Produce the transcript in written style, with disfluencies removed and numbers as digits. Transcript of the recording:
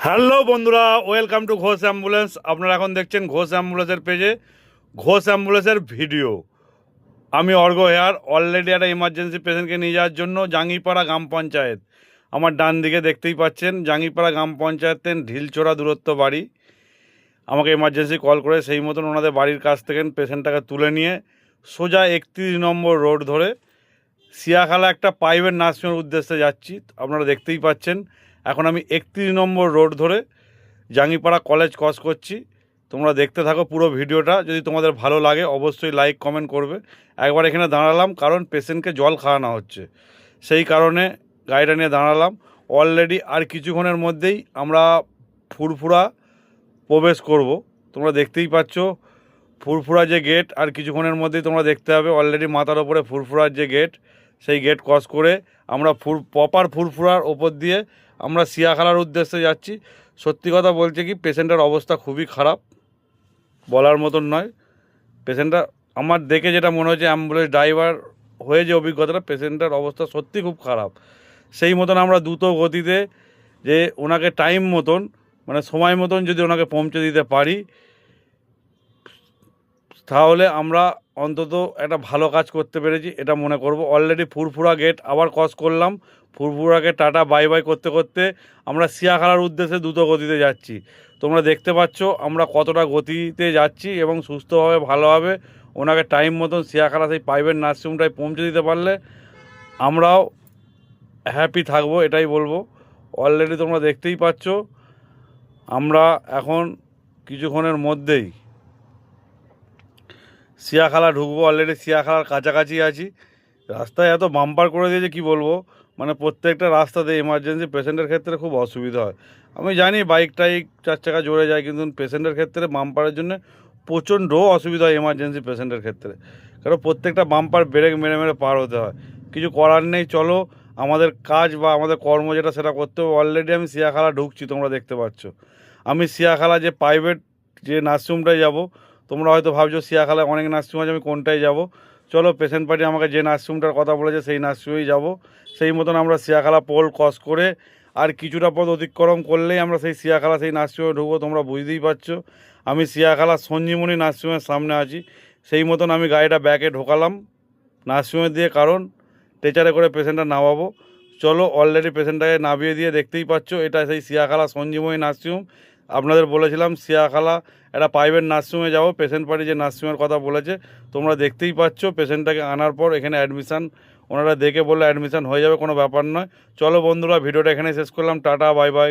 Hello বন্ধুরা, welcome to Ghosh ambulance. আপনারা এখন দেখছেন ঘোষ অ্যাম্বুলেন্সের পেজে ঘোষ অ্যাম্বুলেন্সের ভিডিও। আমি অর্ঘ হেয়ার। অলরেডি একটা ইমার্জেন্সি পেশেন্টকে নিয়ে যাওয়ার জন্য জাঙ্গিপাড়া গ্রাম পঞ্চায়েত, আমার ডান দিকে দেখতেই পাচ্ছেন, জাঙ্গিপাড়া গ্রাম পঞ্চায়েতের ঢিলচোড়া দূরত্ব বাড়ি। আমাকে ইমার্জেন্সি কল করে সেই মতন ওনাদের বাড়ির কাছ থেকে পেশেন্টটাকে তুলে নিয়ে সোজা 31 নম্বর রোড ধরে সিয়াখালা একটা প্রাইভেট নার্সিংয়ের উদ্দেশ্যে যাচ্ছি। আপনারা দেখতেই পাচ্ছেন এখন আমি 31 নম্বর রোড ধরে জাঙ্গিপাড়া কলেজ ক্রস করছি। তোমরা দেখতে থাকো পুরো ভিডিওটা। যদি তোমাদের ভালো লাগে অবশ্যই লাইক কমেন্ট করবে। একবার এখানে দাঁড়ালাম কারণ পেশেন্টকে জল খাওয়ানো হচ্ছে, সেই কারণে গাড়িটা নিয়ে দাঁড়ালাম। অলরেডি আর কিছুক্ষণের মধ্যেই আমরা ফুরফুরা প্রবেশ করব। তোমরা দেখতেই পাচ্ছ ফুরফুরা যে গেট, আর কিছুক্ষণের মধ্যেই তোমরা দেখতে হবে অলরেডি মাথার ওপরে ফুরফুরার যে গেট, সেই গেট ক্রস করে আমরা প্রপার ফুরফুরার ওপর দিয়ে আমরা সিয়াখালার উদ্দেশ্যে যাচ্ছি। সত্যি কথা বলছে কি, পেশেন্টের অবস্থা খুবই খারাপ, বলার মতন নয়। পেশেন্টটা আমার দেখে যেটা মনে হচ্ছে, অ্যাম্বুলেন্স ড্রাইভার হয়ে যে অভিজ্ঞতাটা, পেশেন্টের অবস্থা সত্যি খুব খারাপ। সেই মতন আমরা দ্রুত গতিতে যে ওনাকে টাইম মতন মানে সময় মতন যদি ওনাকে পৌঁছে দিতে পারি, তাহলে আমরা অন্তত একটা ভালো কাজ করতে পেরেছি এটা মনে করব। অলরেডি ফুরফুরা গেট আবার ক্রস করলাম। ফুরফুরাকে টাটা বাই বাই করতে করতে আমরা সিয়াখালার উদ্দেশ্যে দ্রুত গতিতে যাচ্ছি। তোমরা দেখতে পাচ্ছ আমরা কতটা গতিতে যাচ্ছি এবং সুস্থভাবে ভালোভাবে ওনাকে টাইম মতন সিয়াখালা সেই প্রাইভেট নার্সিংহোমটায় পৌঁছে দিতে পারলে আমরাও হ্যাপি থাকবো, এটাই বলবো। অলরেডি তোমরা দেখতেই পাচ্ছ আমরা এখন কিছুক্ষণের মধ্যেই সিয়াখালা ঢুকবো। অলরেডি সিয়াখালার কাছাকাছি আছি। রাস্তায় এত বাম্পার করে দিয়েছে কি বলবো, মানে প্রত্যেকটা রাস্তাতে এমার্জেন্সি পেশেন্টের ক্ষেত্রে খুব অসুবিধা হয়। আমি জানি বাইক টাইক চার চাকা জোরে যায়, কিন্তু পেশেন্টের ক্ষেত্রে বাম্পারের জন্য প্রচণ্ড অসুবিধা হয় এমার্জেন্সি পেশেন্টের ক্ষেত্রে। কারণ প্রত্যেকটা বাম্পার ব্রেক মেরে মেরে পার হতে হয়। কিছু করার নেই, চলো আমাদের কাজ বা আমাদের কর্ম যেটা সেটা করতে হবে। অলরেডি আমি সিয়াখালা ঢুকছি, তোমরা দেখতে পাচ্ছ। আমি সিয়াখালা যে প্রাইভেট যে নার্সিংহোমটায় যাব, তোমরা হয়তো ভাবছো সিয়াখালায় অনেক নার্সিংহোম আছে, আমি কোনটায় যাব। চলো, পেশেন্ট পার্টি আমাকে যে নার্সিংহোমটার কথা বলেছে সেই নার্সিংহোমেই যাব। সেই মতন আমরা সিয়াখালা পোল ক্রস করে আর কিছুটা পথ অতিক্রম করলেই আমরা সেই সিয়াখালা সেই নার্সিংহোমে ঢুকবো। তোমরা বুঝতেই পারছো আমি সিয়াখালা সঞ্জীবনী নার্সিংহোমের সামনে আছি। সেই মতন আমি গাড়িটা ব্যাকে ঢোকালাম নার্সিংহোমে দিয়ে, কারণ ট্রেচারে করে পেশেন্টটা নামাবো। চলো, অলরেডি পেশেন্টটাকে নামিয়ে দিয়ে দেখতেই পাচ্ছ এটা সেই সিয়াখালা সঞ্জীবনী নার্সিংহোম। আপনাদের বলেছিলাম সিয়াখালা একটা প্রাইভেট নার্সিংহোমে যাবো। পেশেন্ট পার্টি যে নার্সিংহোমের কথা বলেছে তোমরা দেখতেই পাচ্ছ। পেশেন্টটাকে আনার পর এখানে অ্যাডমিশান ওনারা দেখে বললে অ্যাডমিশান হয়ে যাবে, কোনো ব্যাপার নয়। চলো বন্ধুরা, ভিডিওটা এখানে শেষ করলাম। Tata bye bye.